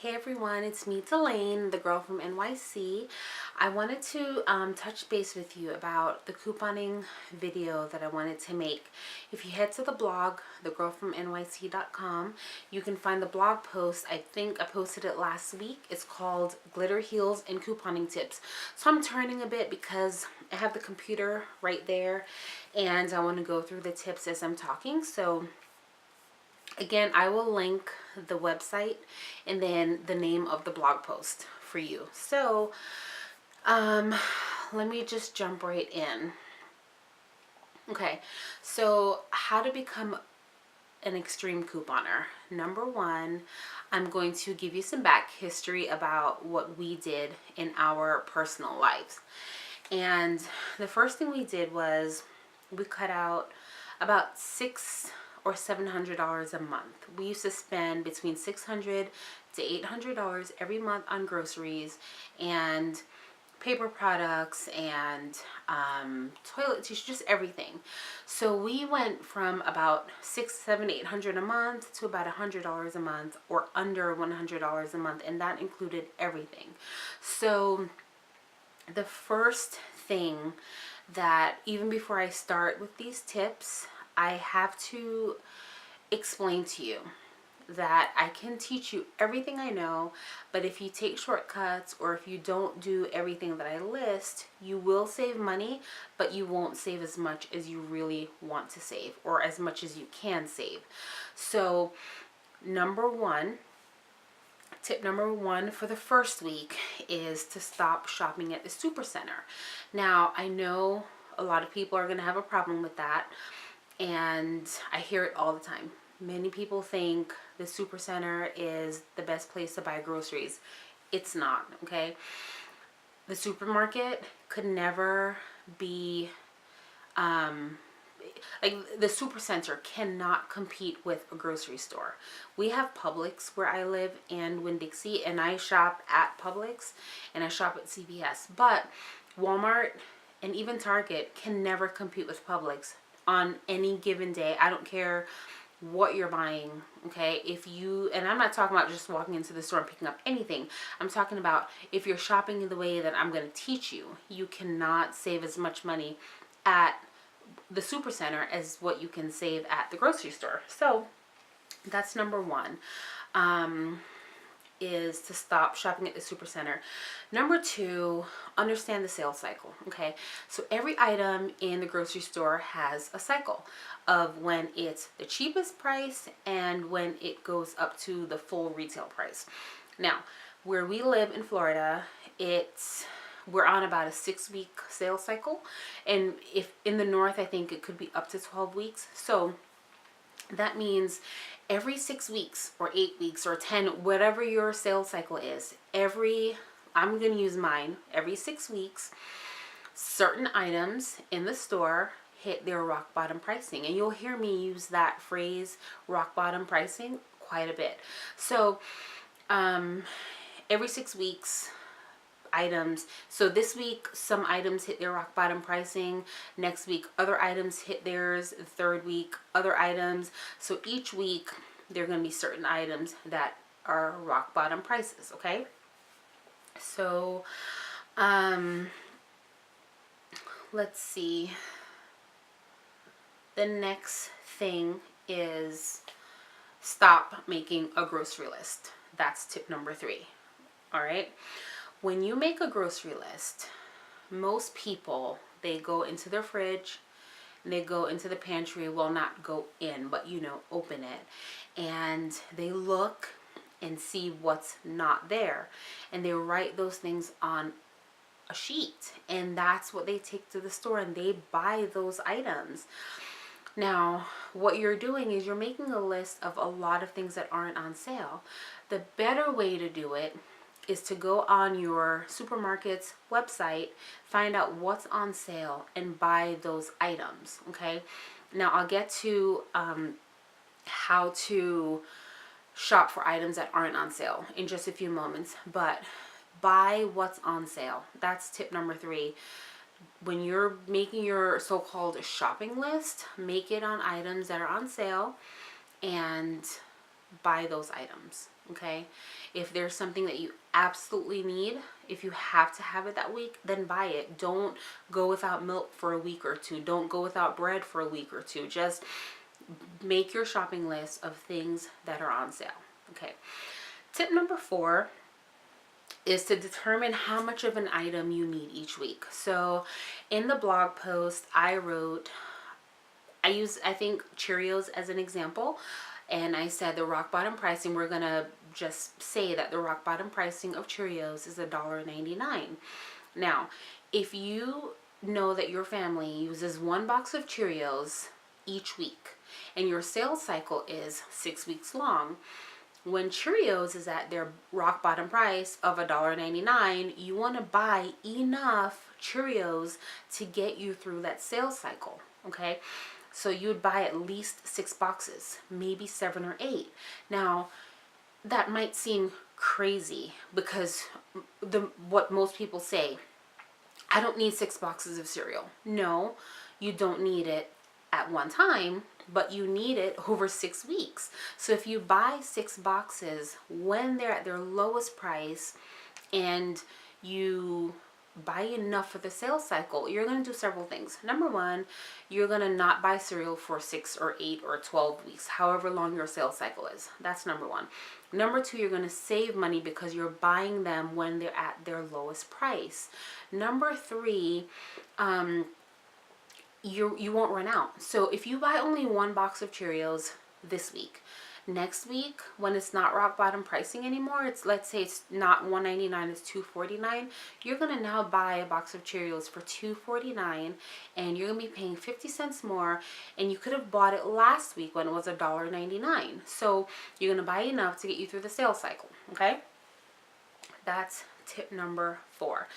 Hey everyone, it's me, Delane, the girl from NYC. I wanted to touch base with you about the couponing video that I wanted to make. If you head to the blog, thegirlfromnyc.com, you can find the blog post. I think I posted it last week. It's called Glitter Heels and Couponing Tips. So I'm turning a bit because I have the computer right there and I want to go through the tips as I'm talking. So again, I will link the website and then the name of the blog post for you. So, let me just jump right in. Okay, so how to become an extreme couponer. Number one, I'm going to give you some back history about what we did in our personal lives. And the first thing we did was we cut out about $600 or $700 a month. We used to spend between $600 to $800 every month on groceries and paper products and toilet tissue, just everything. So we went from about $600, $700, $800 a month to about $100 a month, or under $100 a month, and that included everything. So the first thing that, even before I start with these tips, I have to explain to you that I can teach you everything I know, but if you take shortcuts or if you don't do everything that I list, you will save money, but you won't save as much as you really want to save, or as much as you can save. So tip number one for the first week is to stop shopping at the supercenter. Now, I know a lot of people are going to have a problem with that, and I hear it all the time. Many people think the supercenter is the best place to buy groceries. It's not, okay? The supermarket could never be, like, the supercenter cannot compete with a grocery store. We have Publix where I live and Winn-Dixie, and I shop at Publix and I shop at CVS. But Walmart and even Target can never compete with Publix on any given day. I don't care what you're buying, okay? And I'm not talking about just walking into the store and picking up anything. I'm talking about if you're shopping in the way that I'm going to teach you, you cannot save as much money at the supercenter as what you can save at the grocery store. So that's number one, is to stop shopping at the supercenter. Number two, understand the sales cycle, okay? So every item in the grocery store has a cycle of when it's the cheapest price and when it goes up to the full retail price. Now, where we live in Florida, we're on about a 6-week sales cycle, and if in the north, I think it could be up to 12 weeks. So that means every 6 weeks or 8 weeks or 10, whatever your sales cycle is, I'm going to use mine, every 6 weeks, certain items in the store hit their rock bottom pricing. And you'll hear me use that phrase, rock bottom pricing, quite a bit. So every 6 weeks, items. So this week, some items hit their rock bottom pricing. Next week, other items hit theirs. The third week, other items. So each week, there are going to be certain items that are rock bottom prices, okay? So, let's see. The next thing is stop making a grocery list. That's tip number 3, all right? When you make a grocery list, most people, they go into their fridge, they go into the pantry, well, not go in, but open it, and they look and see what's not there, and they write those things on a sheet, and that's what they take to the store, and they buy those items. Now, what you're doing is you're making a list of a lot of things that aren't on sale. The better way to do it is to go on your supermarket's website, find out what's on sale, and buy those items, okay? Now, I'll get to how to shop for items that aren't on sale in just a few moments, but buy what's on sale. That's tip number 3. When you're making your so-called shopping list, make it on items that are on sale and buy those items. Okay, if there's something that you absolutely need, if you have to have it that week, then buy it. Don't go without milk for a week or two. Don't go without bread for a week or two. Just make your shopping list of things that are on sale. Okay, tip number 4 is to determine how much of an item you need each week. So in the blog post I wrote, I think Cheerios as an example, and I said the rock bottom pricing, we're gonna just say that the rock bottom pricing of Cheerios is $1.99. Now, if you know that your family uses 1 box of Cheerios each week and your sales cycle is 6 weeks long, when Cheerios is at their rock bottom price of $1.99, you want to buy enough Cheerios to get you through that sales cycle. Okay, so you would buy at least 6 boxes, maybe 7 or 8. Now, that might seem crazy because what most people say, I don't need 6 boxes of cereal. No, you don't need it at one time, but you need it over 6 weeks. So if you buy 6 boxes when they're at their lowest price and you buy enough for the sales cycle, you're going to do several things. Number 1, you're going to not buy cereal for 6 or 8 or 12 weeks, however long your sales cycle is. That's number 1. Number 2, you're going to save money because you're buying them when they're at their lowest price. Number 3, you won't run out. So if you buy only 1 box of Cheerios this week, next week when it's not rock bottom pricing anymore, it's, let's say it's not $1.99, it's $2.49, you're gonna now buy a box of Cheerios for $2.49 and you're gonna be paying 50 cents more, and you could have bought it last week when it was $1.99. So you're gonna buy enough to get you through the sales cycle. Okay, that's tip number 4.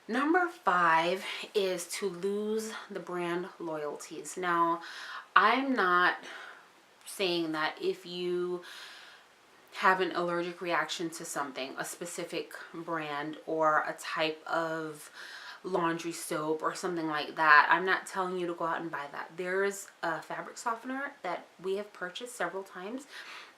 Number 5 is to lose the brand loyalties. Now, I'm not saying that if you have an allergic reaction to something, a specific brand or a type of laundry soap or something like that, I'm not telling you to go out and buy that. There's a fabric softener that we have purchased several times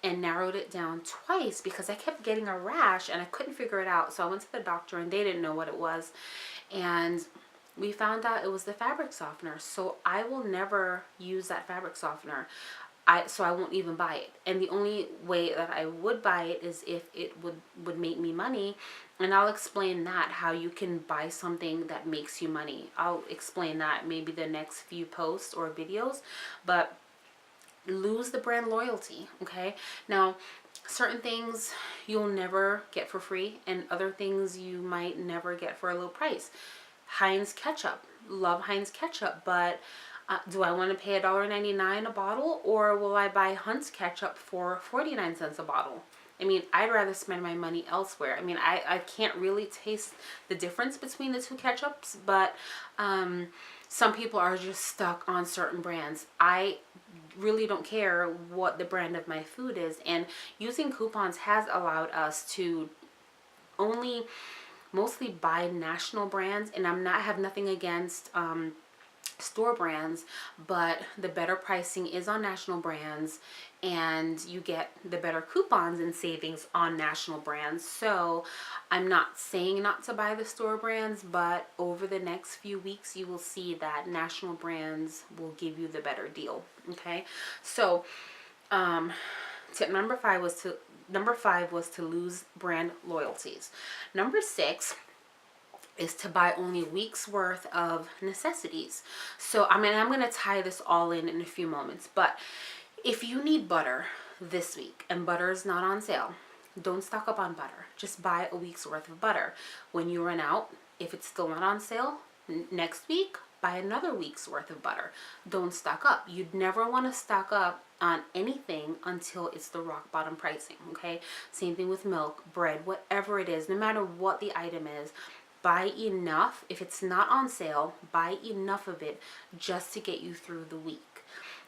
and narrowed it down twice because I kept getting a rash and I couldn't figure it out. So I went to the doctor and they didn't know what it was. And we found out it was the fabric softener. So I will never use that fabric softener. So I won't even buy it. And the only way that I would buy it is if it would make me money. And I'll explain that, how you can buy something that makes you money. I'll explain that maybe the next few posts or videos. But lose the brand loyalty. Okay, now certain things you'll never get for free and other things you might never get for a low price. Heinz ketchup, love Heinz ketchup, but do I want to pay $1.99 a bottle, or will I buy Hunt's ketchup for 49 cents a bottle? I mean, I'd rather spend my money elsewhere. I mean, I can't really taste the difference between the two ketchups, but some people are just stuck on certain brands. I really don't care what the brand of my food is, and using coupons has allowed us to only mostly buy national brands, and I have nothing against store brands, but the better pricing is on national brands and you get the better coupons and savings on national brands. So I'm not saying not to buy the store brands, but over the next few weeks you will see that national brands will give you the better deal. Okay, so tip number 5 was to lose brand loyalties. Number 6 is to buy only week's worth of necessities. So I'm going to tie this all in a few moments, but if you need butter this week and butter is not on sale, don't stock up on butter. Just buy a week's worth of butter. When you run out, if it's still not on sale, next week, buy another week's worth of butter. Don't stock up. You'd never want to stock up on anything until it's the rock bottom pricing, okay? Same thing with milk, bread, whatever it is, no matter what the item is. Buy enough. If it's not on sale, buy enough of it just to get you through the week.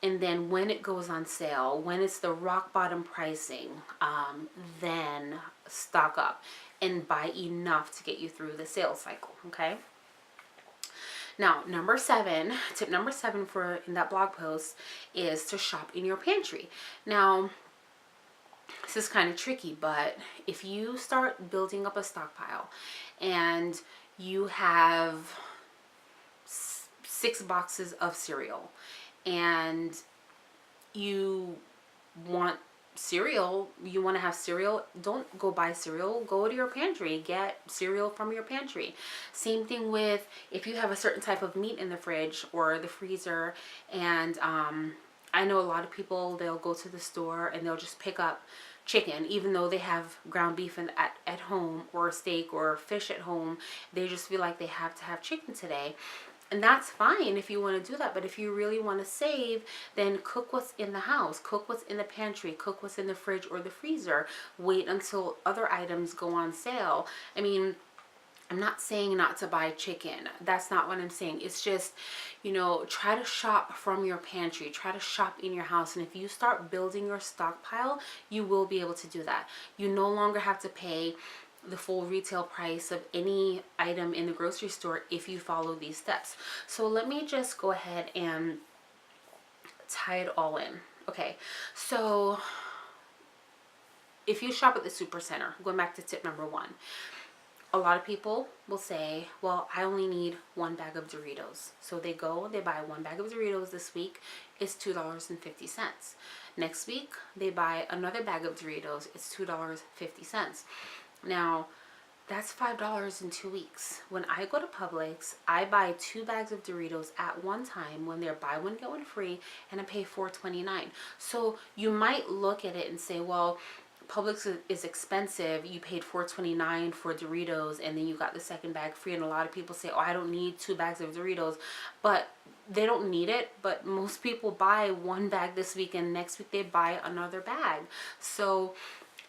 And then when it goes on sale, when it's the rock bottom pricing, then stock up and buy enough to get you through the sales cycle, okay? Now, tip number 7 for in that blog post is to shop in your pantry. Now, this is kind of tricky, but if you start building up a stockpile and you have 6 boxes of cereal and you want cereal, you want to have cereal, don't go buy cereal, go to your pantry, get cereal from your pantry. Same thing with if you have a certain type of meat in the fridge or the freezer, and I know a lot of people, they'll go to the store and they'll just pick up chicken, even though they have ground beef at home, or steak or fish at home. They just feel like they have to have chicken today. And that's fine if you want to do that. But if you really want to save, then cook what's in the house. Cook what's in the pantry. Cook what's in the fridge or the freezer. Wait until other items go on sale. I mean, I'm not saying not to buy chicken. That's not what I'm saying. It's just, try to shop from your pantry. Try to shop in your house. And if you start building your stockpile, you will be able to do that. You no longer have to pay the full retail price of any item in the grocery store if you follow these steps. So let me just go ahead and tie it all in. Okay, so if you shop at the super center, going back to tip number 1, a lot of people will say, well, I only need 1 bag of Doritos. So they go, they buy 1 bag of Doritos this week. It's $2.50. Next week, they buy another bag of Doritos. It's $2.50. Now, that's $5 in 2 weeks. When I go to Publix, I buy 2 bags of Doritos at one time when they're buy one, get one free, and I pay $4.29. So you might look at it and say, well, Publix is expensive. You paid $4.29 for Doritos, and then you got the second bag free. And a lot of people say, oh, I don't need 2 bags of Doritos. But they don't need it. But most people buy 1 bag this week, and next week they buy another bag. So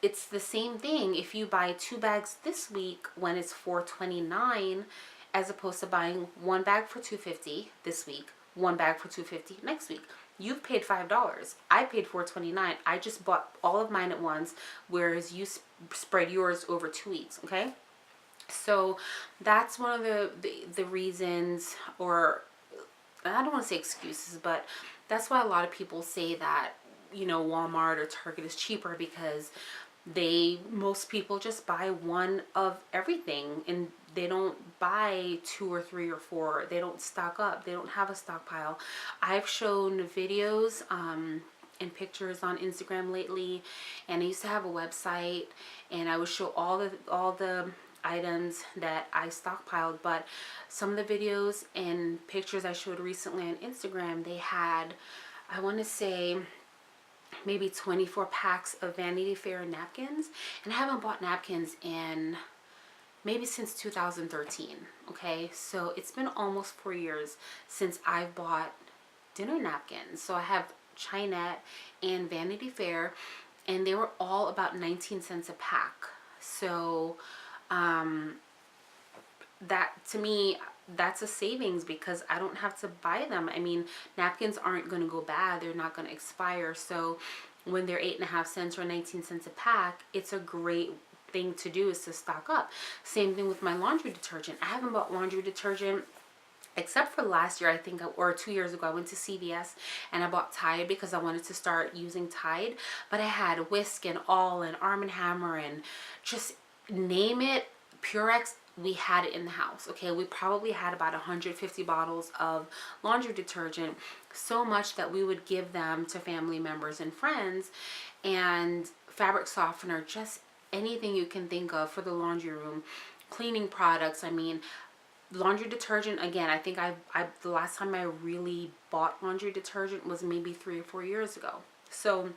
it's the same thing. If you buy 2 bags this week when it's $4.29, as opposed to buying 1 bag for $2.50 this week, 1 bag for $2.50 next week, you've paid $5. I paid $4.29. I just bought all of mine at once, whereas you spread yours over 2 weeks. Okay, so that's one of the reasons, or I don't want to say excuses, but that's why a lot of people say that Walmart or Target is cheaper, because most people just buy 1 of everything, and they don't buy 2 or 3 or 4. They don't stock up. They don't have a stockpile. I've shown videos and pictures on Instagram lately, and I used to have a website, and I would show all the items that I stockpiled. But some of the videos and pictures I showed recently on Instagram, they had, I want to say, maybe 24 packs of Vanity Fair napkins, and I haven't bought napkins in maybe since 2013. Okay, so it's been almost 4 years since I've bought dinner napkins. So I have Chinette and Vanity Fair, and they were all about 19 cents a pack. So that, to me, that's a savings, because I don't have to buy them. I mean, napkins aren't going to go bad. They're not going to expire. So when they're 8.5 cents or 19 cents a pack, it's a great thing to do, is to stock up. Same thing with my laundry detergent. I haven't bought laundry detergent except for last year, I think, or 2 years ago. I went to CVS and I bought Tide because I wanted to start using Tide. But I had Whisk and All and Arm & Hammer and just name it, Purex. We had it in the house. Okay, we probably had about 150 bottles of laundry detergent, so much that we would give them to family members and friends. And fabric softener, just anything you can think of for the laundry room. Cleaning products, I mean, laundry detergent, again, I think the last time I really bought laundry detergent was maybe 3 or 4 years ago. So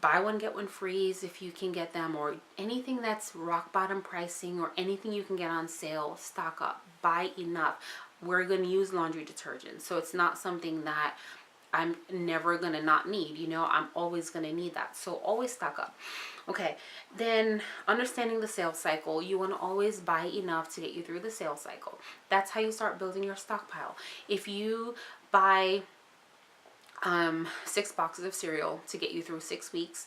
buy one get one frees if you can get them, or anything that's rock bottom pricing, or anything you can get on sale, stock up, buy enough. We're going to use laundry detergent, so it's not something that I'm never going to not need. I'm always going to need that, so always stock up. Okay, then understanding the sales cycle, you want to always buy enough to get you through the sales cycle. That's how you start building your stockpile. If you buy 6 boxes of cereal to get you through 6 weeks,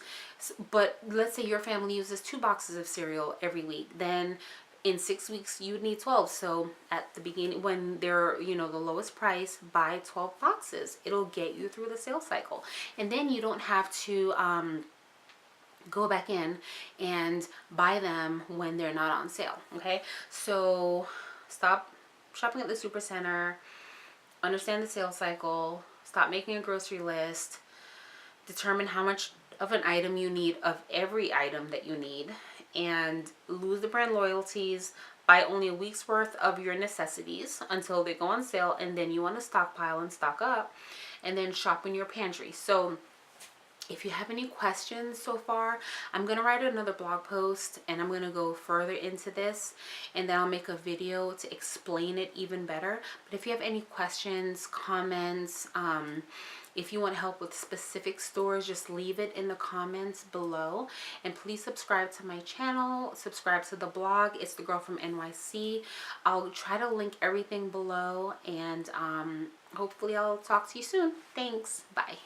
but let's say your family uses 2 boxes of cereal every week, then in 6 weeks you would need 12. So at the beginning, when they're, you know, the lowest price, buy 12 boxes. It'll get you through the sales cycle, and then you don't have to go back in and buy them when they're not on sale. Okay, so stop shopping at the super center, understand the sales cycle, stop making a grocery list, determine how much of an item you need, of every item that you need, and lose the brand loyalties. Buy only a week's worth of your necessities until they go on sale, and then you want to stockpile and stock up, and then shop in your pantry. So if you have any questions so far, I'm going to write another blog post and I'm going to go further into this, and then I'll make a video to explain it even better. But if you have any questions, comments, if you want help with specific stores, just leave it in the comments below. And please subscribe to my channel, subscribe to the blog. It's the girl from NYC. I'll try to link everything below, and hopefully I'll talk to you soon. Thanks. Bye.